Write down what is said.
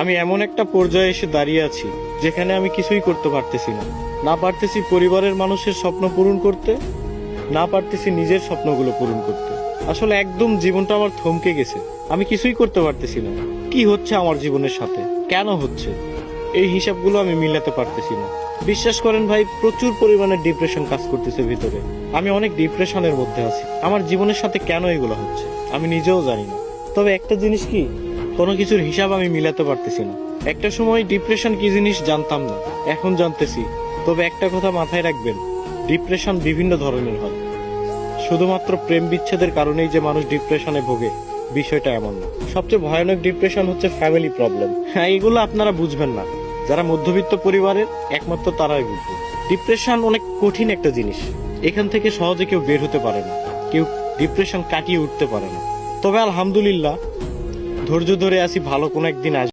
আমি এমন একটা পর্যায়ে এসে দাঁড়িয়ে আছি যেখানে আমি কিছুই করতে পারতেছি না। না পারতেছি পরিবারের মানুষের স্বপ্ন পূরণ করতে, না পারতেছি নিজের স্বপ্নগুলো পূরণ করতে। আসলে একদম জীবনটা আমার থমকে গেছে। আমি কিছুই করতে পারতেছি না। কি হচ্ছে আমার জীবনের সাথে, কেন হচ্ছে, এই হিসাবগুলো আমি মিলাতে পারতেছি না। বিশ্বাস করেন ভাই, প্রচুর পরিমাণে ডিপ্রেশন কাজ করতেছে ভিতরে। আমি অনেক ডিপ্রেশনের মধ্যে আছি। আমার জীবনের সাথে কেন এগুলো হচ্ছে আমি নিজেও জানি না। তবে একটা জিনিস কি, কোনো কিছুর হিসাব আমি মিলাতে পারতেছি না। একটা সময় ডিপ্রেশন কি জিনিস জানতাম না, এখন জানতেছি। তবে একটা কথা মাথায় রাখবেন, ডিপ্রেশন বিভিন্ন ধরনের হয়। শুধুমাত্র প্রেম বিচ্ছেদের কারণেই যে মানুষ ডিপ্রেশনে ভোগে, বিষয়টা এমন না। সবচেয়ে ভয়ানক ডিপ্রেশন হচ্ছে ফ্যামিলি প্রবলেম। হ্যাঁ, এগুলো আপনারা বুঝবেন না। যারা মধ্যবিত্ত পরিবারের, একমাত্র তারাই বুঝবে। ডিপ্রেশন অনেক কঠিন একটা জিনিস। এখান থেকে সহজে কেউ বের হতে পারে না, কেউ ডিপ্রেশন কাটিয়ে উঠতে পারে না। তবে আলহামদুলিল্লাহ, ধৈর্য ধরে আছি, ভালো কোনো একদিন আসবে।